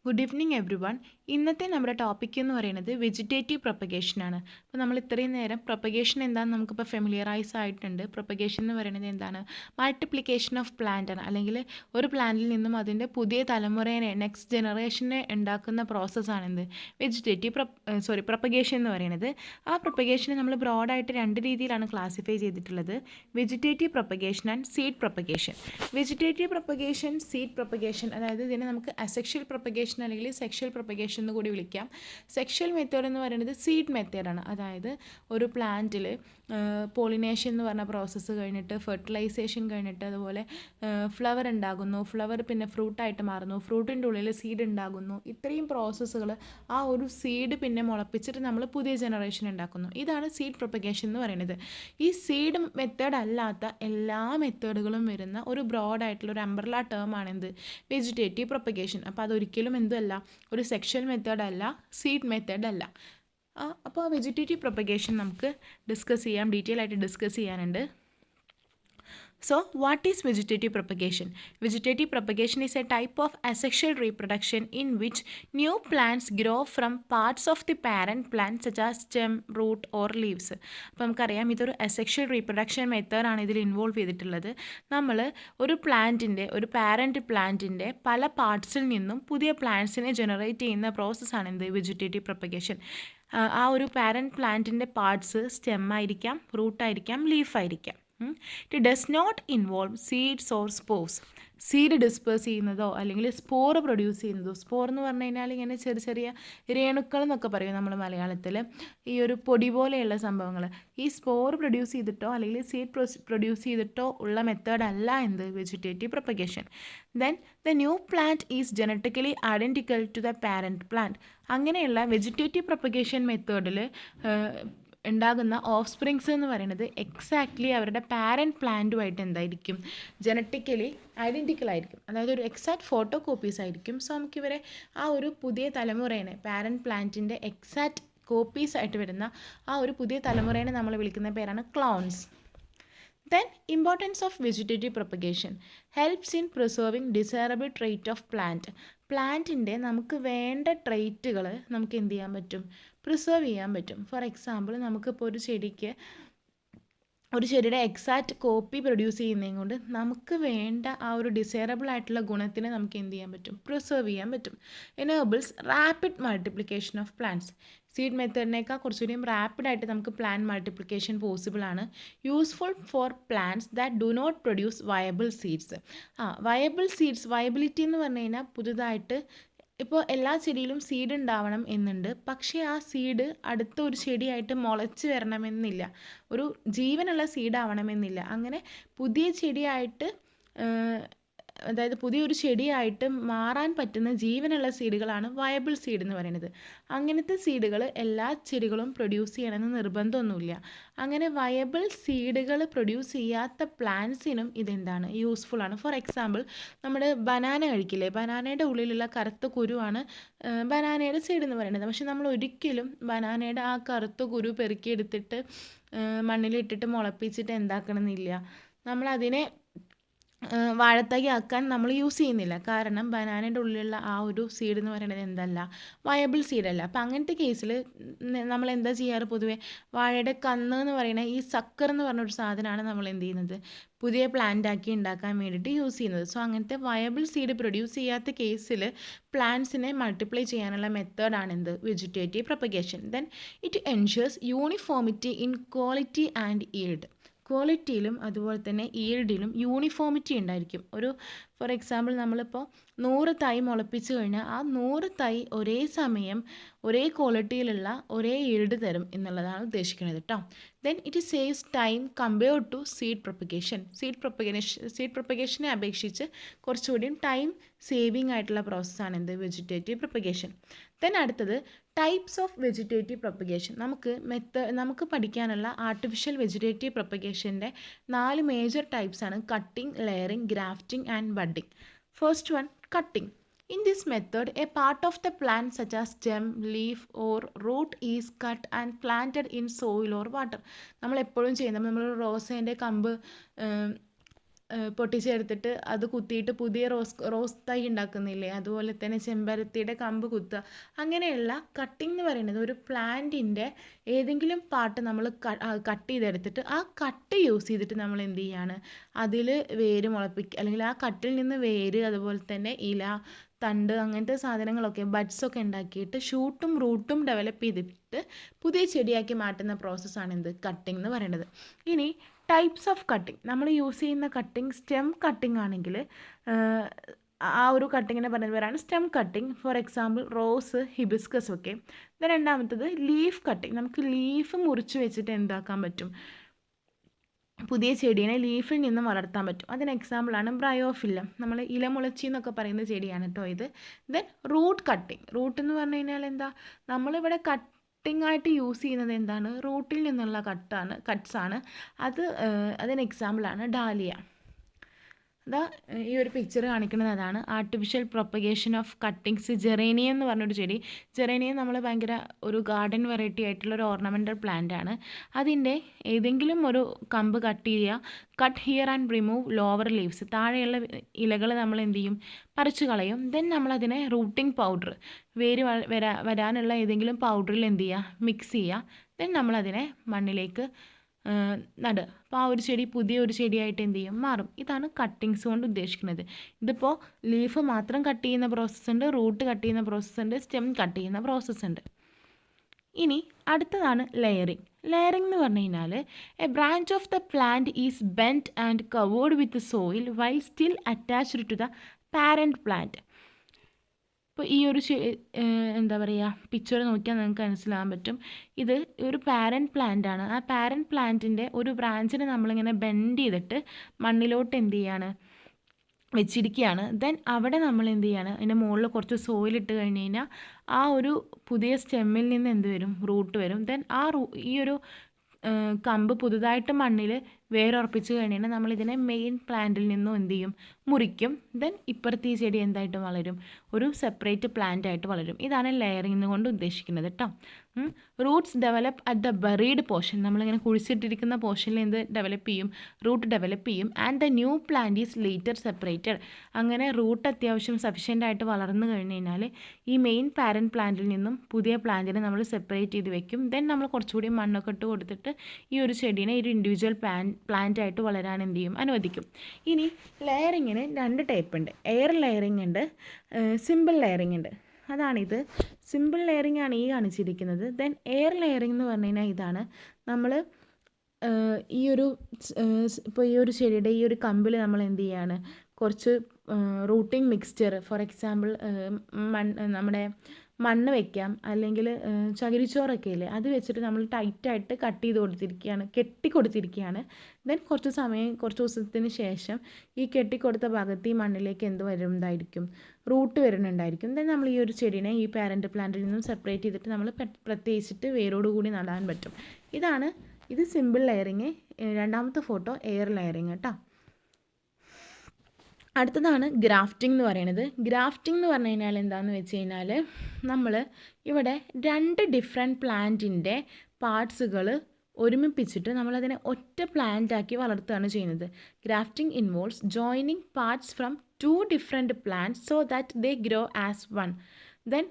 Good evening every one. ഇന്നത്തെ നമ്മുടെ topic എന്ന് പറയുന്നത് വെജിറ്റേറ്റീവ് പ്രൊപ്പഗേഷൻ ആണ്. അപ്പോൾ നമ്മൾ ഇത്രയും നേരം പ്രൊപ്പഗേഷൻ എന്താണെന്ന് നമുക്കിപ്പോൾ ഫെമിലിയറൈസ് ആയിട്ടുണ്ട്. പ്രൊപ്പഗേഷൻ എന്ന് പറയുന്നത് എന്താണ്? മൾട്ടിപ്ലിക്കേഷൻ ഓഫ് പ്ലാന്റ് ആണ്, അല്ലെങ്കിൽ ഒരു പ്ലാന്റിൽ നിന്നും അതിൻ്റെ പുതിയ തലമുറയെ നെക്സ്റ്റ് ജനറേഷനെ ഉണ്ടാക്കുന്ന പ്രോസസ്സാണ് എന്ത് പ്രൊപ്പഗേഷൻ എന്ന് പറയുന്നത്. ആ പ്രൊപ്പഗേഷനെ നമ്മൾ ബ്രോഡായിട്ട് രണ്ട് രീതിയിലാണ് ക്ലാസിഫൈ ചെയ്തിട്ടുള്ളത്: vegetative propagation and seed propagation. Vegetative propagation, seed propagation, അതായത് ഇതിനെ നമുക്ക് അസെക്ഷൽ പ്രൊപ്പഗേഷൻ അല്ലെങ്കിൽ സെക്ഷൽ പ്രൊപ്പഗേഷൻ എന്ന് കൂടി വിളിക്കാം. സെക്ഷൽ മെത്തേഡ് എന്ന് പറയുന്നത് സീഡ് മെത്തേഡാണ്. അതായത് ഒരു പ്ലാന്റിൽ പോളിനേഷൻ എന്ന് പറഞ്ഞ പ്രോസസ്സ് കഴിഞ്ഞിട്ട് ഫെർട്ടിലൈസേഷൻ കഴിഞ്ഞിട്ട് അതുപോലെ ഫ്ലവർ ഉണ്ടാകുന്നു, ഫ്ലവർ പിന്നെ ഫ്രൂട്ടായിട്ട് മാറുന്നു, ഫ്രൂട്ടിൻ്റെ ഉള്ളിൽ സീഡ് ഉണ്ടാകുന്നു. ഇത്രയും പ്രോസസ്സുകൾ ആ ഒരു സീഡ് പിന്നെ മുളപ്പിച്ചിട്ട് നമ്മൾ പുതിയ ജനറേഷൻ ഉണ്ടാക്കുന്നു. ഇതാണ് സീഡ് പ്രൊപ്പഗേഷൻ എന്ന് പറയുന്നത്. ഈ സീഡ് മെത്തേഡ് അല്ലാത്ത എല്ലാ മെത്തേഡുകളും വരുന്ന ഒരു ബ്രോഡായിട്ടുള്ള ഒരു അംബ്രല്ല ടേമാണ് എന്ത്? Vegetative propagation. അപ്പോൾ അതൊരിക്കലും എന്തുമല്ല, ഒരു സെക്ഷൽ മെത്തേഡ് അല്ല, സീഡ് മെത്തേഡ് അല്ല. അപ്പോൾ വെജിറ്റേറ്റീവ് പ്രൊപ്പഗേഷൻ നമുക്ക് ഡിസ്കസ് ചെയ്യാം, ഡീറ്റെയിൽ ആയിട്ട് ഡിസ്കസ് ചെയ്യാനുണ്ട്. So, what is vegetative propagation? Vegetative propagation is a type of asexual reproduction in which new plants grow from parts of the parent plant such as stem, root or leaves. അപ്പോൾ നമുക്കറിയാം ഇതൊരു asexual reproduction മെത്തേഡാണ് ഇതിൽ involve ചെയ്തിട്ടുള്ളത്. നമ്മൾ ഒരു parent പ്ലാന്റിൻ്റെ പല പാർട്സിൽ നിന്നും പുതിയ പ്ലാന്റ്സിനെ ജനറേറ്റ് ചെയ്യുന്ന പ്രോസസ്സാണ് എന്ത്? Vegetative propagation. ആ ഒരു പാരൻറ്റ് പ്ലാന്റിൻ്റെ പാർട്സ് സ്റ്റെം ആയിരിക്കാം, റൂട്ടായിരിക്കാം, ലീഫായിരിക്കാം. It does not involve seeds or spores. Seed disperse ചെയ്യുന്നതോ അല്ലെങ്കിൽ സ്പോർ പ്രൊഡ്യൂസ് ചെയ്യുന്നതോ, സ്പോർ എന്ന് പറഞ്ഞു കഴിഞ്ഞാൽ ഇങ്ങനെ ചെറിയ ചെറിയ രേണുക്കൾ എന്നൊക്കെ പറയും നമ്മൾ മലയാളത്തിൽ, ഈ ഒരു പൊടി പോലെയുള്ള സംഭവങ്ങൾ. ഈ സ്പോർ പ്രൊഡ്യൂസ് ചെയ്തിട്ടോ അല്ലെങ്കിൽ സീഡ് പ്രൊഡ്യൂസ് ചെയ്തിട്ടോ ഉള്ള മെത്തേഡ് അല്ല എന്ത്? Vegetative propagation. Then the new plant is genetically identical to the parent plant. അങ്ങനെയുള്ള വെജിറ്റേറ്റീവ് പ്രൊപ്പഗേഷൻ മെത്തേഡിൽ ഉണ്ടാകുന്ന ഓഫ് സ്പ്രിങ്സ് എന്ന് പറയുന്നത് എക്സാക്ട്ലി അവരുടെ പാരൻറ്റ് പ്ലാന്റുമായിട്ട് എന്തായിരിക്കും? ജനറ്റിക്കലി ഐഡൻറ്റിക്കൽ ആയിരിക്കും. അതായത് ഒരു എക്സാക്ട് ഫോട്ടോ കോപ്പീസ് ആയിരിക്കും. സോ നമുക്കിവരെ ആ ഒരു പുതിയ തലമുറേനെ, പാരൻറ്റ് പ്ലാന്റിൻ്റെ എക്സാക്ട് കോപ്പീസ് ആയിട്ട് വരുന്ന ആ ഒരു പുതിയ തലമുറേനെ നമ്മൾ വിളിക്കുന്ന പേരാണ് clones. Then, importance of vegetative propagation helps in preserving desirable trait of plant. പ്ലാന്റിൻ്റെ നമുക്ക് വേണ്ട ട്രെയ്റ്റുകൾ നമുക്ക് എന്ത് ചെയ്യാൻ പറ്റും? പ്രിസർവ് ചെയ്യാൻ പറ്റും. ഫോർ എക്സാമ്പിൾ, നമുക്കിപ്പോൾ ഒരു ചെടിയുടെ എക്സാക്റ്റ് കോപ്പി പ്രൊഡ്യൂസ് ചെയ്യുന്നതും കൊണ്ട് നമുക്ക് വേണ്ട ആ ഒരു ഡിസൈറബിൾ ആയിട്ടുള്ള ഗുണത്തിനെ നമുക്ക് എന്ത് ചെയ്യാൻ പറ്റും? പ്രിസർവ് ചെയ്യാൻ പറ്റും. Enables rapid multiplication of plants. Seed മെത്തേഡിനേക്കാൾ കുറച്ചുകൂടിയും റാപ്പിഡായിട്ട് നമുക്ക് പ്ലാന്റ് മൾട്ടിപ്ലിക്കേഷൻ പോസിബിൾ ആണ്. Useful for plants that do not produce viable seeds. Viable seeds, viability എന്ന് പറഞ്ഞു കഴിഞ്ഞാൽ പുതുതായിട്ട് ഇപ്പോൾ എല്ലാ ചെടിയിലും സീഡ് ഉണ്ടാവണം എന്നുണ്ട്, പക്ഷേ ആ സീഡ് അടുത്ത ഒരു ചെടിയായിട്ട് മുളച്ച് വരണമെന്നില്ല, ഒരു ജീവനുള്ള സീഡ് ആവണമെന്നില്ല. അങ്ങനെ പുതിയ ചെടിയായിട്ട്, അതായത് പുതിയൊരു ചെടിയായിട്ട് മാറാൻ പറ്റുന്ന ജീവനുള്ള സീഡുകളാണ് വയബിൾ സീഡ് എന്ന് പറയുന്നത്. അങ്ങനത്തെ സീഡുകൾ എല്ലാ ചെടികളും പ്രൊഡ്യൂസ് ചെയ്യണമെന്ന് നിർബന്ധമൊന്നുമില്ല. അങ്ങനെ വയബിൾ സീഡുകൾ പ്രൊഡ്യൂസ് ചെയ്യാത്ത പ്ലാന്റ്സിനും ഇതെന്താണ്? യൂസ്ഫുൾ ആണ്. ഫോർ എക്സാമ്പിൾ, നമ്മൾ ബനാന കഴിക്കില്ലേ? ബനാനയുടെ ഉള്ളിലുള്ള കറുത്ത കുരുവാണ് ബനാനയുടെ സീഡ് എന്ന് പറയുന്നത്. പക്ഷെ നമ്മൾ ഒരിക്കലും ബനാനയുടെ ആ കറുത്ത കുരു പെറുക്കിയെടുത്തിട്ട് മണ്ണിലിട്ടിട്ട് മുളപ്പിച്ചിട്ട് എന്താക്കണമെന്നില്ല, നമ്മളതിനെ വാഴത്തൈ ആക്കാൻ നമ്മൾ യൂസ് ചെയ്യുന്നില്ല. കാരണം ബനാനയുടെ ഉള്ളിലുള്ള ആ ഒരു സീഡ് എന്ന് പറയുന്നത് എന്തല്ല? വയബിൾ സീഡല്ല. അപ്പം അങ്ങനത്തെ കേസിൽ നമ്മൾ എന്താ ചെയ്യാറ്? പൊതുവേ വാഴയുടെ കന്ന് എന്ന് പറയുന്ന ഈ സക്കർ എന്ന് പറഞ്ഞൊരു സാധനമാണ് നമ്മൾ എന്ത് ചെയ്യുന്നത്? പുതിയ പ്ലാന്റ് ആക്കി ഉണ്ടാക്കാൻ വേണ്ടിയിട്ട് യൂസ് ചെയ്യുന്നത്. സോ അങ്ങനത്തെ വയബിൾ സീഡ് പ്രൊഡ്യൂസ് ചെയ്യാത്ത കേസിൽ പ്ലാന്റ്സിനെ മൾട്ടിപ്ലൈ ചെയ്യാനുള്ള മെത്തേഡാണ് എന്ത്? Vegetative propagation. Then it ensures uniformity in quality and yield. ക്വാളിറ്റിയിലും അതുപോലെ തന്നെ ഈൽഡിലും യൂണിഫോമിറ്റി ഉണ്ടായിരിക്കും. ഫോർ എക്സാമ്പിൾ, നമ്മളിപ്പോൾ 100 തൈ മുളപ്പിച്ച് കഴിഞ്ഞാൽ ആ 100 തൈ ഒരേ സമയം ഒരേ ക്വാളിറ്റിയിലുള്ള ഒരേ ഈൽഡ് തരും എന്നുള്ളതാണ് ഉദ്ദേശിക്കുന്നത് കേട്ടോ. Then it saves time compared to seed propagation. Seed പ്രൊപ്പഗേഷനെ അപേക്ഷിച്ച് കുറച്ചുകൂടിയും ടൈം സേവിങ് ആയിട്ടുള്ള പ്രോസസ്സാണ് എന്ത്? Vegetative propagation. ദെൻ അടുത്തത് ടൈപ്സ് ഓഫ് വെജിറ്റേറ്റീവ് പ്രൊപ്പഗേഷൻ. നമുക്ക് പഠിക്കാനുള്ള ആർട്ടിഫിഷ്യൽ വെജിറ്റേറ്റീവ് പ്രൊപ്പഗേഷൻ്റെ 4 മേജർ ടൈപ്സ് ആണ്: cutting, layering, grafting and budding. First one, cutting. In this method, a part of the plant such as stem, leaf or root is cut and planted in soil or water. നമ്മൾ എപ്പോഴും ചെയ്യുന്നത്, നമ്മൾ റോസേൻ്റെ കമ്പ് പൊട്ടിച്ചെടുത്തിട്ട് അത് കുത്തിയിട്ട് പുതിയ rose തൈ ഉണ്ടാക്കുന്നില്ലേ, അതുപോലെ തന്നെ ചെമ്പരത്തിയുടെ കമ്പ് കുത്തുക. അങ്ങനെയുള്ള കട്ടിംഗ് എന്ന് പറയുന്നത് ഒരു പ്ലാന്റിൻ്റെ ഏതെങ്കിലും പാർട്ട് നമ്മൾ കട്ട് ചെയ്തെടുത്തിട്ട് ആ കട്ട് യൂസ് ചെയ്തിട്ട് നമ്മൾ എന്ത് ചെയ്യാണ്, അതിൽ വേര് മുളപ്പിക്കുക, അല്ലെങ്കിൽ ആ കട്ടിൽ നിന്ന് വേര്, അതുപോലെ തന്നെ ഇല, തണ്ട്, അങ്ങനത്തെ സാധനങ്ങളൊക്കെ ബഡ്സൊക്കെ ഉണ്ടാക്കിയിട്ട് ഷൂട്ടും റൂട്ടും ഡെവലപ്പ് ചെയ്തിട്ട് പുതിയ ചെടിയാക്കി മാറ്റുന്ന പ്രോസസ്സാണ് എന്ത്, കട്ടിംഗ് എന്ന് പറയുന്നത്. ഇനി ടൈപ്സ് ഓഫ് കട്ടിംഗ്, നമ്മൾ യൂസ് ചെയ്യുന്ന കട്ടിംഗ് സ്റ്റെം കട്ടിംഗ് ആണെങ്കിൽ ആ ഒരു കട്ടിങ്ങിനെ പറയുന്ന പേരാണ് stem cutting. For example rose, hibiscus ഒക്കെ. രണ്ടാമത്തത് ലീഫ് കട്ടിംഗ്, നമുക്ക് ലീഫ് മുറിച്ച് വെച്ചിട്ട് എന്താക്കാൻ പറ്റും, പുതിയ ചെടീനെ ലീഫിൽ നിന്നും വളർത്താൻ പറ്റും. അതിന് എക്സാമ്പിളാണ് ബ്രയോഫില്ലം, നമ്മൾ ഇലമുളച്ചി എന്നൊക്കെ പറയുന്ന ചെടിയാണ് കേട്ടോ ഇത്. ദെൻ റൂട്ട് കട്ടിംഗ്, റൂട്ട് എന്ന് പറഞ്ഞു കഴിഞ്ഞാൽ എന്താ, നമ്മളിവിടെ കട്ടിംഗ് ആയിട്ട് യൂസ് ചെയ്യുന്നത് എന്താണ്, റൂട്ടിൽ നിന്നുള്ള കട്ട്സാണ്. അതിന് എക്സാമ്പിളാണ് ഡാലിയ. അതാ ഈ ഒരു പിക്ചർ കാണിക്കുന്നത് അതാണ് artificial propagation of cuttings. Geranium എന്ന് പറഞ്ഞൊരു ചെടി, ജെറേനിയം നമ്മൾ ഭയങ്കര ഒരു ഗാർഡൻ വെറൈറ്റി ആയിട്ടുള്ള ഒരു ഓർണമെൻ്റൽ പ്ലാന്റ് ആണ്. അതിൻ്റെ ഏതെങ്കിലും ഒരു കമ്പ് കട്ട് ചെയ്യുക, cut here and remove lower leaves, താഴെയുള്ള ഇലകൾ നമ്മൾ എന്ത് ചെയ്യും, പറിച്ചു കളയും. ദെൻ നമ്മളതിനെ റൂട്ടിംഗ് പൗഡർ, വേര് വരാനുള്ള ഏതെങ്കിലും പൗഡറിൽ എന്ത് ചെയ്യുക, മിക്സ് ചെയ്യുക. ദെൻ നമ്മളതിനെ മണ്ണിലേക്ക് നടുക. അപ്പോൾ ആ ഒരു ചെടി പുതിയൊരു ചെടിയായിട്ട് എന്ത് ചെയ്യും, മാറും. ഇതാണ് കട്ടിങ്സ് കൊണ്ട് ഉദ്ദേശിക്കുന്നത്. ഇതിപ്പോൾ ലീഫ് മാത്രം കട്ട് ചെയ്യുന്ന പ്രോസസ്സ് ഉണ്ട്, റൂട്ട് കട്ട് ചെയ്യുന്ന പ്രോസസ്സ് ഉണ്ട്, സ്റ്റെം കട്ട് ചെയ്യുന്ന പ്രോസസ്സ് ഉണ്ട്. ഇനി അടുത്തതാണ് ലെയറിങ്. ലെയറിങ് എന്ന് പറഞ്ഞു കഴിഞ്ഞാൽ a branch of the plant is bend and covered with soil while still attached to the parent plant. ഇപ്പോൾ ഈ ഒരു എന്താ പറയുക, പിക്ചർ നോക്കിയാൽ നിങ്ങൾക്ക് മനസ്സിലാകാൻ പറ്റും. ഇത് ഒരു പാരൻറ്റ് പ്ലാന്റ് ആണ്. ആ പാരൻറ്റ് പ്ലാന്റിൻ്റെ ഒരു ബ്രാഞ്ചിനെ നമ്മളിങ്ങനെ ബെൻഡ് ചെയ്തിട്ട് മണ്ണിലോട്ട് എന്ത് ചെയ്യാണ്, വെച്ചിരിക്കുകയാണ്. ദെൻ അവിടെ നമ്മൾ എന്ത് ചെയ്യാണ്, അതിൻ്റെ മുകളിൽ കുറച്ച് സോയിൽ ഇട്ട് കഴിഞ്ഞ് കഴിഞ്ഞാൽ ആ ഒരു പുതിയ സ്റ്റെമ്മിൽ നിന്ന് എന്ത് വരും, റൂട്ട് വരും. ദെൻ ഈ ഒരു കമ്പ് പുതുതായിട്ട് മണ്ണിൽ വേരുറപ്പിച്ച് കഴിഞ്ഞാൽ നമ്മളിതിനെ മെയിൻ പ്ലാന്റിൽ നിന്നും എന്ത് ചെയ്യും, മുറിക്കും. ദെൻ ഇപ്പുറത്ത് ഈ ചെടി എന്തായിട്ട് വളരും, ഒരു സെപ്പറേറ്റ് പ്ലാന്റ് ആയിട്ട് വളരും. ഇതാണ് ലെയറിംഗ് കൊണ്ട് ഉദ്ദേശിക്കുന്നത് കേട്ടോ. Roots develop at the buried portion, നമ്മളിങ്ങനെ കുഴിച്ചിട്ടിരിക്കുന്ന പോർഷനിൽ എന്ത് ഡെവലപ്പ് ചെയ്യും, റൂട്ട് ഡെവലപ്പ് ചെയ്യും. And the new plant is later separated. അങ്ങനെ റൂട്ട് അത്യാവശ്യം സഫിഷ്യൻ്റ് ആയിട്ട് വളർന്നു കഴിഞ്ഞ് കഴിഞ്ഞാൽ ഈ മെയിൻ പാരൻറ്റ് പ്ലാന്റിൽ നിന്നും പുതിയ പ്ലാന്റിനെ നമ്മൾ സെപ്പറേറ്റ് ചെയ്ത് വെക്കും. ദെൻ നമ്മൾ കുറച്ചുകൂടി മണ്ണൊക്കെ ഇട്ട് കൊടുത്തിട്ട് ഈ ഒരു ചെടീനെ ഒരു ഇൻഡിവിജ്വൽ പ്ലാന്റ് ആയിട്ട് വളരാൻ എന്ത് ചെയ്യും, അനുവദിക്കും. ഇനി ലെയറിങ്ങിന് രണ്ട് ടൈപ്പ് ഉണ്ട്. എയർ ലെയറിംഗ് ഉണ്ട്, സിമ്പിൾ ലെയറിംഗ് ഉണ്ട്. അതാണിത്. സിമ്പിൾ ലെയറിംഗ് ആണ് ഈ കാണിച്ചിരിക്കുന്നത്. ദെൻ എയർ ലെയറിംഗ് എന്ന് പറഞ്ഞു കഴിഞ്ഞാൽ ഇതാണ്, നമ്മൾ ഈ ഒരു ഇപ്പോൾ ഈ ഒരു ചെടിയുടെ ഈ ഒരു കമ്പിൽ നമ്മൾ എന്ത് ചെയ്യാണ്, കുറച്ച് റൂട്ടിംഗ് മിക്സ്ചർ, ഫോർ എക്സാമ്പിൾ നമ്മുടെ മണ്ണ് വയ്ക്കാം, അല്ലെങ്കിൽ ചകിരിച്ചോറൊക്കെ ഇല്ലേ, അത് വെച്ചിട്ട് നമ്മൾ ടൈറ്റായിട്ട് കട്ട് ചെയ്ത് കൊടുത്തിരിക്കുകയാണ്, കെട്ടിക്കൊടുത്തിരിക്കുകയാണ്. ദെൻ കുറച്ച് ദിവസത്തിന് ശേഷം ഈ കെട്ടിക്കൊടുത്ത ഭാഗത്ത് ഈ മണ്ണിലേക്ക് എന്ത് വരുന്നതായിരിക്കും, റൂട്ട് വരുന്നുണ്ടായിരിക്കും. ദെൻ നമ്മൾ ഈ ഒരു ചെടീനെ ഈ പാരൻറ്റ് പ്ലാന്റിൽ നിന്നും സെപ്പറേറ്റ് ചെയ്തിട്ട് നമ്മൾ പ്രത്യേകിച്ചിട്ട് വേരോടുകൂടി നടാൻ പറ്റും. ഇത് സിമ്പിൾ ലെയറിങ്. രണ്ടാമത്തെ ഫോട്ടോ എയർ ലെയറിങ് കേട്ടോ. അടുത്തതാണ് ഗ്രാഫ്റ്റിംഗ് എന്ന് പറയുന്നത്. ഗ്രാഫ്റ്റിംഗ് എന്ന് പറഞ്ഞു കഴിഞ്ഞാൽ എന്താണെന്ന് വെച്ച് കഴിഞ്ഞാൽ നമ്മൾ ഇവിടെ രണ്ട് ഡിഫറെൻറ്റ് പ്ലാന്റിൻ്റെ പാർട്സുകൾ ഒരുമിപ്പിച്ചിട്ട് നമ്മളതിനെ ഒറ്റ പ്ലാന്റ് ആക്കി വളർത്തുകയാണ് ചെയ്യുന്നത്. Grafting involves joining parts from two different plants so that they grow as one. Then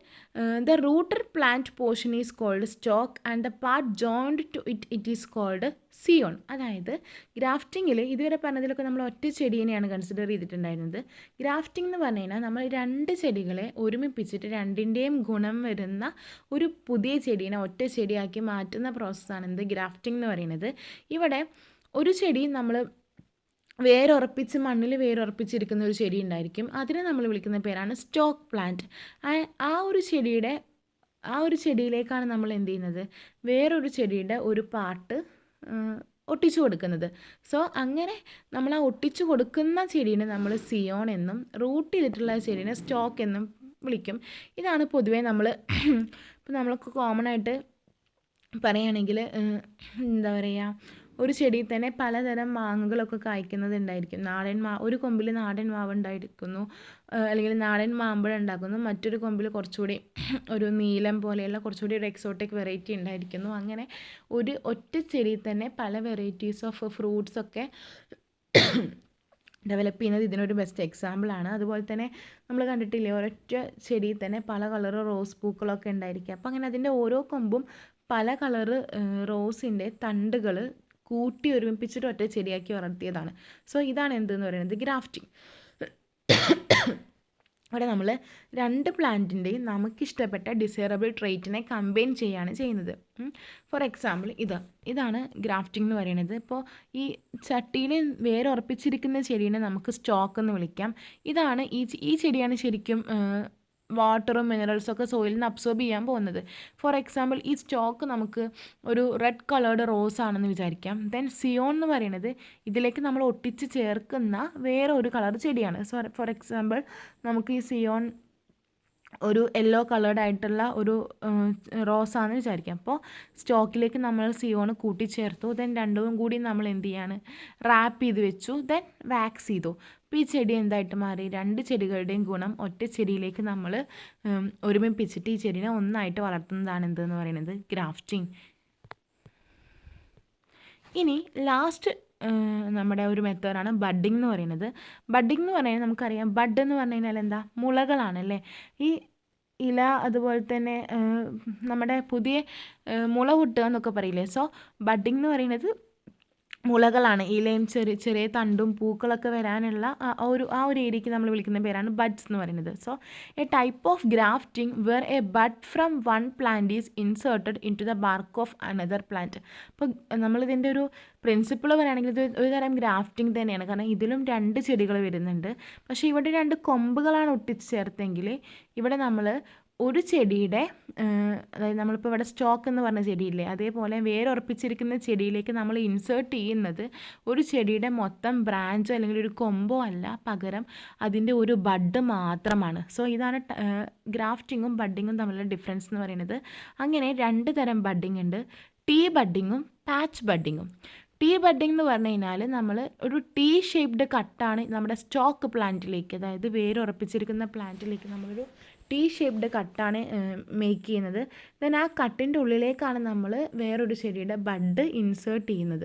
the rooted plant portion is called stalk and the part joined to it is called scion. അതായത് ഗ്രാഫ്റ്റിങ്ങിൽ ഇതുവരെ പറഞ്ഞതിലൊക്കെ നമ്മൾ ഒറ്റ ചെടീനെയാണ് consider ചെയ്തിട്ടുണ്ടായിരുന്നത്. Grafting എന്ന് പറഞ്ഞു കഴിഞ്ഞാൽ നമ്മൾ രണ്ട് ചെടികളെ ഒരുമിപ്പിച്ചിട്ട് രണ്ടിൻ്റെയും ഗുണം വരുന്ന ഒരു പുതിയ ചെടീനെ ഒറ്റ ചെടിയാക്കി മാറ്റുന്ന പ്രോസസ്സാണ് എന്ത്, ഗ്രാഫ്റ്റിംഗ് എന്ന് പറയുന്നത്. ഇവിടെ ഒരു ചെടി നമ്മൾ മണ്ണിൽ വേരുറപ്പിച്ചിരിക്കുന്ന ഒരു ചെടി ഉണ്ടായിരിക്കും. അതിനെ നമ്മൾ വിളിക്കുന്ന പേരാണ് സ്റ്റോക്ക് പ്ലാന്റ്. ആ ഒരു ചെടിയിലേക്കാണ് നമ്മൾ എന്ത് ചെയ്യുന്നത്, വേറൊരു ചെടിയുടെ ഒരു പാർട്ട് ഒട്ടിച്ചു കൊടുക്കുന്നത്. സോ അങ്ങനെ നമ്മൾ ആ ഒട്ടിച്ചു കൊടുക്കുന്ന ചെടീനെ നമ്മൾ സിയോൺ എന്നും റൂട്ട് ചെയ്തിട്ടുള്ള ചെടീനെ സ്റ്റോക്ക് എന്നും വിളിക്കും. ഇതാണ് പൊതുവേ ഇപ്പോൾ നമ്മൾക്ക് കോമൺ ആയിട്ട് പറയുകയാണെങ്കിൽ എന്താ പറയുക, ഒരു ചെടിയിൽ തന്നെ പലതരം മാങ്ങകളൊക്കെ കായ്ക്കുന്നതുണ്ടായിരിക്കും. ഒരു കൊമ്പിൽ നാടൻ മാവ് ഉണ്ടായിരിക്കുന്നു, അല്ലെങ്കിൽ നാടൻ മാമ്പഴം ഉണ്ടാക്കുന്നു. മറ്റൊരു കൊമ്പിൽ കുറച്ചുകൂടി ഒരു നീലം പോലെയുള്ള കുറച്ചുകൂടി ഒരു എക്സോട്ടിക് വെറൈറ്റി ഉണ്ടായിരിക്കുന്നു. അങ്ങനെ ഒറ്റ ചെടിയിൽ തന്നെ പല വെറൈറ്റീസ് ഓഫ് ഫ്രൂട്ട്സൊക്കെ ഡെവലപ്പ് ചെയ്യുന്നത് ഇതിനൊരു ബെസ്റ്റ് എക്സാമ്പിളാണ്. അതുപോലെ തന്നെ നമ്മൾ കണ്ടിട്ടില്ലേ, ഒരൊറ്റ ചെടിയിൽ തന്നെ പല കളറ് റോസ് പൂക്കളൊക്കെ ഉണ്ടായിരിക്കുക. അപ്പോൾ അങ്ങനെ അതിൻ്റെ ഓരോ കൊമ്പും പല കളറ് റോസിൻ്റെ തണ്ടുകൾ കൂട്ടി ഒരുമിപ്പിച്ചിട്ട് ഒറ്റ ചെടിയാക്കി വളർത്തിയതാണ്. സോ ഇതാണ് എന്തെന്ന് പറയുന്നത് ഗ്രാഫ്റ്റിംഗ്. അവിടെ നമ്മൾ രണ്ട് പ്ലാന്റിൻ്റെയും നമുക്കിഷ്ടപ്പെട്ട ഡിസൈറബിൾ ട്രേറ്റിനെ കമ്പൈൻ ചെയ്യുകയാണ് ചെയ്യുന്നത്. ഫോർ എക്സാമ്പിൾ ഇതാണ് ഗ്രാഫ്റ്റിംഗ് എന്ന് പറയുന്നത്. ഇപ്പോൾ ഈ ചട്ടിയിൽ വേറെ ഉറപ്പിച്ചിരിക്കുന്ന ചെടീനെ നമുക്ക് സ്റ്റോക്ക് എന്ന് വിളിക്കാം. ഇതാണ് ഈ ചെടിയാണ് ശരിക്കും വാട്ടറും മിനറൽസും ഒക്കെ സോയിലിൽ നിന്ന് അബ്സോർബ് ചെയ്യാൻ പോകുന്നത്. ഫോർ എക്സാമ്പിൾ ഈ സ്റ്റോക്ക് നമുക്ക് ഒരു റെഡ് കളേർഡ് റോസ് ആണെന്ന് വിചാരിക്കാം. ദെൻ സിയോൺ എന്ന് പറയുന്നത് ഇതിലേക്ക് നമ്മൾ ഒട്ടിച്ച് ചേർക്കുന്ന വേറെ ഒരു കളർ ചെടിയാണ്. സോ ഫോർ എക്സാമ്പിൾ നമുക്ക് ഈ സിയോൺ ഒരു യെല്ലോ കളേർഡ് ആയിട്ടുള്ള ഒരു റോസാണെന്ന് വിചാരിക്കാം. അപ്പോൾ സ്റ്റോക്കിലേക്ക് നമ്മൾ സിയോൺ കൂട്ടിച്ചേർത്തു. ദെൻ രണ്ടും കൂടി നമ്മൾ എന്ത് ചെയ്യാണ്, റാപ്പ് ചെയ്ത് വെച്ചു. ദെൻ വാക്സ് ചെയ്തു. അപ്പോൾ ഈ ചെടി എന്തായിട്ട് മാറി, രണ്ട് ചെടികളുടെയും ഗുണം ഒറ്റ ചെടിയിലേക്ക് നമ്മൾ ഒരുമിപ്പിച്ചിട്ട് ഈ ചെടീനെ ഒന്നായിട്ട് വളർത്തുന്നതാണ് എന്തെന്ന് പറയുന്നത് ഗ്രാഫ്റ്റിംഗ്. ഇനി ലാസ്റ്റ് നമ്മുടെ ഒരു മെത്തേഡാണ് ബഡ്ഡിംഗ് എന്ന് പറയുന്നത്. ബഡ്ഡിംഗ് എന്ന് പറയുന്നത് നമുക്കറിയാം, ബഡ് എന്ന് പറഞ്ഞു കഴിഞ്ഞാൽ എന്താ, മുളകളാണല്ലേ. ഈ ഇല അതുപോലെ തന്നെ നമ്മുടെ പുതിയ മുള പൊട്ടുക എന്നൊക്കെ പറയില്ലേ. സോ ബഡ്ഡിംഗ് എന്ന് പറയുന്നത് മുളകളാണ്. ഇലയും ചെറിയ തണ്ടും പൂക്കളൊക്കെ വരാനുള്ള ആ ഒരു ഏരിയയ്ക്ക് നമ്മൾ വിളിക്കുന്ന പേരാണ് ബഡ്സ് എന്ന് പറയുന്നത്. So a type of grafting where a bud from one plant is inserted into the bark of another plant. അപ്പോൾ നമ്മളിതിൻ്റെ ഒരു പ്രിൻസിപ്പിൾ പറയുകയാണെങ്കിൽ ഇത് ഒരു തരം ഗ്രാഫ്റ്റിംഗ് തന്നെയാണ്. കാരണം ഇതിലും രണ്ട് ചെടികൾ വരുന്നുണ്ട്. പക്ഷേ ഇവിടെ രണ്ട് കൊമ്പുകളാണ് ഒട്ടിച്ച് ചേർത്തെങ്കിൽ ഇവിടെ നമ്മൾ ഒരു ചെടിയുടെ അതായത് നമ്മളിപ്പോൾ ഇവിടെ സ്റ്റോക്ക് എന്ന് പറഞ്ഞ ചെടിയില്ലേ, അതേപോലെ വേറെ ഉറപ്പിച്ചിരിക്കുന്ന ചെടിയിലേക്ക് നമ്മൾ ഇൻസേർട്ട് ചെയ്യുന്നത് ഒരു ചെടിയുടെ മൊത്തം ബ്രാഞ്ചോ അല്ലെങ്കിൽ ഒരു കൊമ്പോ അല്ല, പകരം അതിൻ്റെ ഒരു ബഡ് മാത്രമാണ്. സോ ഇതാണ് ഗ്രാഫ്റ്റിങ്ങും ബഡ്ഡിങ്ങും തമ്മിലുള്ള ഡിഫറൻസ് എന്ന് പറയുന്നത്. അങ്ങനെ രണ്ട് തരം ബഡ്ഡിങ് ഉണ്ട്, ടീ ബഡ്ഡിങ്ങും പാച്ച് ബഡ്ഡിങ്ങും. ടീ ബഡ്ഡിംഗ് എന്ന് പറഞ്ഞു കഴിഞ്ഞാൽ നമ്മൾ ഒരു ടീ ഷേപ്ഡ് കട്ടാണ് നമ്മുടെ സ്റ്റോക്ക് പ്ലാന്റിലേക്ക്, അതായത് വേര് ഉറപ്പിച്ചിരിക്കുന്ന പ്ലാന്റിലേക്ക് നമ്മളൊരു ടീ ഷേപ്ഡ് കട്ടാണ് മേക്ക് ചെയ്യുന്നത്. ദെൻ ആ കട്ടിൻ്റെ ഉള്ളിലേക്കാണ് നമ്മൾ വേറൊരു ചെടിയുടെ ബഡ് ഇൻസേർട്ട് ചെയ്യുന്നത്.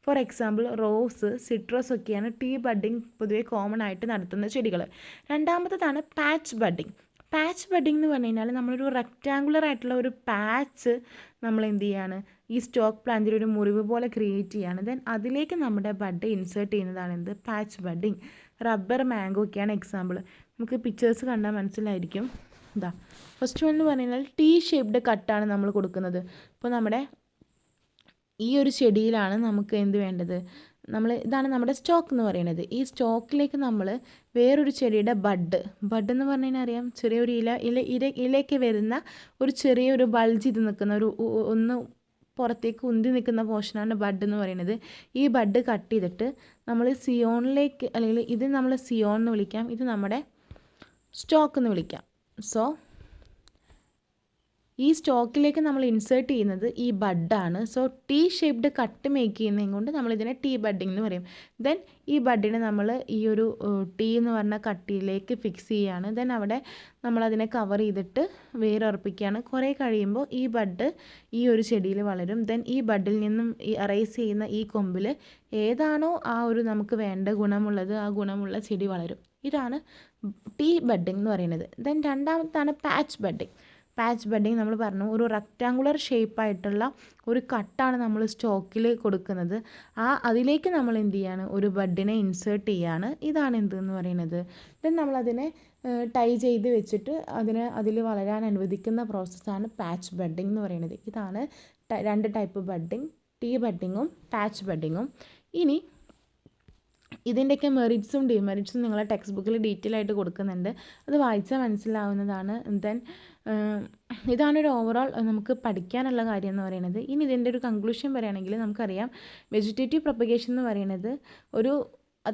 ഫോർ എക്സാമ്പിൾ റോസ്, സിട്രസ് ഒക്കെയാണ് ടീ ബഡ്ഡിങ് പൊതുവെ കോമൺ ആയിട്ട് നടത്തുന്ന ചെടികൾ. രണ്ടാമത്തേതാണ് പാച്ച് ബഡ്ഡിങ്. പാച്ച് ബഡ്ഡിംഗ് എന്ന് പറഞ്ഞു കഴിഞ്ഞാൽ നമ്മളൊരു റെക്റ്റാങ്കുലർ ആയിട്ടുള്ള ഒരു പാച്ച് നമ്മൾ എന്ത് ചെയ്യാണ്, ഈ സ്റ്റോക്ക് പ്ലാന്റിൽ ഒരു മുറിവ് പോലെ ക്രിയേറ്റ് ചെയ്യാണ്. ദെൻ അതിലേക്ക് നമ്മുടെ ബഡ് ഇൻസേർട്ട് ചെയ്യുന്നതാണ് എന്ത്, പാച്ച് ബഡ്ഡിങ്. റബ്ബർ, മാംഗോ ഒക്കെയാണ് എക്സാമ്പിൾ. നമുക്ക് പിക്ചേഴ്സ് കണ്ടാൽ മനസ്സിലായിരിക്കും. ഇതാ ഫസ്റ്റ് വൺ എന്ന് പറഞ്ഞു കഴിഞ്ഞാൽ ടീ ഷേപ്ഡ് കട്ടാണ് നമ്മൾ കൊടുക്കുന്നത്. ഇപ്പോൾ നമ്മുടെ ഈ ഒരു ചെടിയിലാണ് നമുക്ക് എന്ത് വേണ്ടത്, ഇതാണ് നമ്മുടെ സ്റ്റോക്ക് എന്ന് പറയുന്നത്. ഈ സ്റ്റോക്കിലേക്ക് നമ്മൾ വേറൊരു ചെടിയുടെ ബഡ് എന്ന് പറഞ്ഞു കഴിഞ്ഞാൽ അറിയാം, ചെറിയൊരു ഇലയ്ക്ക് വരുന്ന ഒരു ചെറിയൊരു ബൾജ് ചെയ്ത് നിൽക്കുന്ന ഒന്ന് പുറത്തേക്ക് ഉന്തി നിൽക്കുന്ന പോർഷനാണ് ബഡ് എന്ന് പറയുന്നത്. ഈ ബഡ് കട്ട് ചെയ്തിട്ട് നമ്മൾ സിയോണിലേക്ക്, അല്ലെങ്കിൽ ഇത് നമ്മൾ സിയോൺ എന്ന് വിളിക്കാം, ഇത് നമ്മുടെ സ്റ്റോക്ക് എന്ന് വിളിക്കാം. സോ ഈ സ്റ്റോക്കിലേക്ക് നമ്മൾ ഇൻസേർട്ട് ചെയ്യുന്നത് ഈ ബഡാണ്. So T shaped cut make ചെയ്യുന്നതും കൊണ്ട് നമ്മളിതിനെ ടീ ബഡ്ഡിംഗ് എന്ന് പറയും. ദെൻ ഈ ബഡിനെ നമ്മൾ ഈ ഒരു ടീ എന്ന് പറഞ്ഞ കട്ടിയിലേക്ക് ഫിക്സ് ചെയ്യുകയാണ്. ദെൻ അവിടെ നമ്മളതിനെ കവർ ചെയ്തിട്ട് വേരുറപ്പിക്കുകയാണ്. കുറേ കഴിയുമ്പോൾ ഈ ബഡ് ഈ ഒരു ചെടിയിൽ വളരും. ദെൻ ഈ ബഡിൽ നിന്നും ഈ അറൈസ് ചെയ്യുന്ന ഈ കൊമ്പിൽ ഏതാണോ ആ ഒരു നമുക്ക് വേണ്ട ഗുണമുള്ളത്, ആ ഗുണമുള്ള ചെടി വളരും. ഇതാണ് ടീ ബഡ്ഡിംഗ് എന്ന് പറയുന്നത്. ദെൻ രണ്ടാമത്താണ് പാച്ച് ബഡ്ഡിംഗ്. പാച്ച് ബഡ്ഡിംഗ് നമ്മൾ പറഞ്ഞു, ഒരു റെക്റ്റാങ്കുലർ ഷേപ്പായിട്ടുള്ള ഒരു കട്ടാണ് നമ്മൾ സ്റ്റോക്കിൽ കൊടുക്കുന്നത്. അതിലേക്ക് നമ്മൾ എന്ത് ചെയ്യാണ്, ഒരു ബഡിനെ ഇൻസേർട്ട് ചെയ്യാണ്. ഇതാണ് എന്തെന്ന് പറയുന്നത്. ദെൻ നമ്മളതിനെ ടൈ ചെയ്ത് വെച്ചിട്ട് അതിൽ വളരാൻ അനുവദിക്കുന്ന പ്രോസസ്സാണ് പാച്ച് ബഡ്ഡിംഗ് എന്ന് പറയുന്നത്. ഇതാണ് രണ്ട് ടൈപ്പ് ബഡ്ഡിംഗ്, ടീ ബഡ്ഡിങ്ങും പാച്ച് ബഡ്ഡിങ്ങും. ഇനി ഇതിൻ്റെയൊക്കെ മെറിറ്റ്സും ഡിമെറിറ്റ്സും നിങ്ങളെ ടെക്സ്റ്റ് ബുക്കിൽ ഡീറ്റെയിൽ ആയിട്ട് കൊടുക്കുന്നുണ്ട്, അത് വായിച്ചാൽ മനസ്സിലാവുന്നതാണ്. ദെൻ ഇതാണൊരു ഓവറോൾ നമുക്ക് പഠിക്കാനുള്ള കാര്യം എന്ന് പറയുന്നത്. ഇനി ഇതിൻ്റെ ഒരു കൺക്ലൂഷൻ പറയുകയാണെങ്കിൽ നമുക്കറിയാം, വെജിറ്റേറ്റീവ് പ്രൊപ്പഗേഷൻ എന്ന് പറയുന്നത്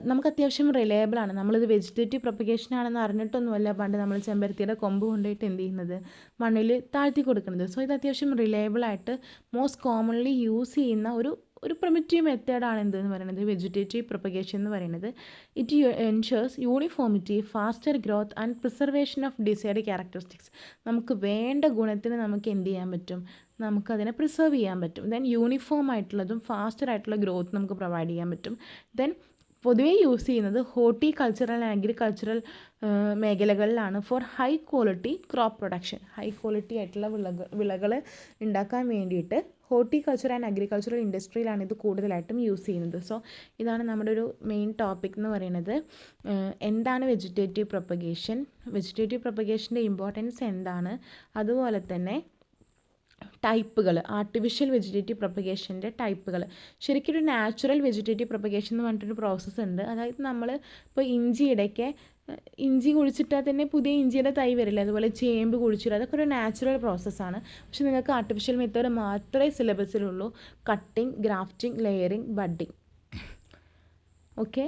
നമുക്ക് അത്യാവശ്യം റിലയബിളാണ്. നമ്മളിത് വെജിറ്റേറ്റീവ് പ്രൊപ്പഗേഷൻ ആണെന്ന് അറിഞ്ഞിട്ടൊന്നുമല്ല പണ്ട് നമ്മൾ ചെമ്പരത്തിയുടെ കൊമ്പ് കൊണ്ടുപോയിട്ട് എന്ത് ചെയ്യുന്നത്, മണ്ണിൽ താഴ്ത്തി കൊടുക്കുന്നത്. സോ ഇത് അത്യാവശ്യം റിലയബിളായിട്ട് മോസ്റ്റ് കോമൺലി യൂസ് ചെയ്യുന്ന ഒരു പ്രിമിറ്റീവ് മെത്തേഡാണ് എന്തെന്ന് പറയുന്നത് വെജിറ്റേറ്റീവ് പ്രൊപ്പഗേഷൻ എന്ന് പറയുന്നത്. It ensures uniformity, faster growth and preservation of desired characteristics. നമുക്ക് വേണ്ട ഗുണത്തിന് നമുക്ക് എന്ത് ചെയ്യാൻ പറ്റും, നമുക്കതിനെ പ്രിസർവ് ചെയ്യാൻ പറ്റും. ദെൻ യൂണിഫോം ആയിട്ടുള്ളതും ഫാസ്റ്റർ ആയിട്ടുള്ള ഗ്രോത്ത് നമുക്ക് പ്രൊവൈഡ് ചെയ്യാൻ പറ്റും. ദെൻ പൊതുവേ യൂസ് ചെയ്യുന്നത് ഹോർട്ടികൾച്ചറൽ ആൻഡ് അഗ്രികൾച്ചറൽ മേഖലകളിലാണ് for high quality crop production. High quality ആയിട്ടുള്ള വിളകൾ ഉണ്ടാക്കാൻ വേണ്ടിയിട്ട് ഹോർട്ടികൾച്ചർ ആൻഡ് അഗ്രികൾച്ചറൽ ഇൻഡസ്ട്രിയിലാണ് ഇത് കൂടുതലായിട്ടും യൂസ് ചെയ്യുന്നത്. സോ ഇതാണ് നമ്മുടെ ഒരു മെയിൻ ടോപ്പിക് എന്ന് പറയുന്നത്. എന്താണ് വെജിറ്റേറ്റീവ് പ്രൊപ്പഗേഷൻ, വെജിറ്റേറ്റീവ് പ്രൊപ്പഗേഷൻ്റെ ഇമ്പോർട്ടൻസ് എന്താണ്, അതുപോലെ തന്നെ ടൈപ്പുകൾ, ആർട്ടിഫിഷ്യൽ വെജിറ്റേറ്റീവ് പ്രൊപ്പഗേഷൻ്റെ ടൈപ്പുകൾ. ശരിക്കും ഒരു നാച്ചുറൽ വെജിറ്റേറ്റീവ് പ്രൊപ്പഗേഷൻ എന്ന് പറഞ്ഞിട്ടൊരു പ്രോസസ്സ് ഉണ്ട്. അതായത് നമ്മൾ ഇപ്പോൾ ഇഞ്ചി കുഴിച്ചിട്ടാൽ തന്നെ പുതിയ ഇഞ്ചിയുടെ തൈ വരില്ല, അതുപോലെ ചേമ്പ് കുഴിച്ചിടുക, അതൊക്കെ ഒരു നാച്ചുറൽ പ്രോസസ്സാണ്. പക്ഷെ നിങ്ങൾക്ക് ആർട്ടിഫിഷ്യൽ മെത്തേഡ് മാത്രമേ സിലബസിലുള്ളൂ: cutting, grafting, layering, budding. Okay,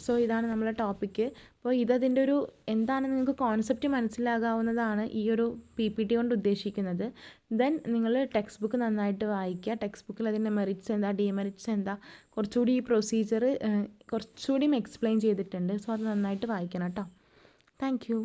so ഇതാണ് നമ്മളെ ടോപ്പിക്ക്. അപ്പോൾ ഇതതിൻ്റെ ഒരു എന്താണ് നിങ്ങൾക്ക് കോൺസെപ്റ്റ് മനസ്സിലാകാവുന്നതാണ് ഈ ഒരു PPT കൊണ്ട് ഉദ്ദേശിക്കുന്നത്. ദെൻ നിങ്ങൾ ടെക്സ്റ്റ് ബുക്ക് നന്നായിട്ട് വായിക്കുക. ടെക്സ്റ്റ് ബുക്കിൽ അതിൻ്റെ മെറിറ്റ്സ് എന്താ, ഡിമെറിറ്റ്സ് എന്താ, കുറച്ചുകൂടി ഈ പ്രൊസീജിയർ കുറച്ചുകൂടി എക്സ്പ്ലെയിൻ ചെയ്തിട്ടുണ്ട്. സോ അത് നന്നായിട്ട് വായിക്കണം കേട്ടോ. Thank you.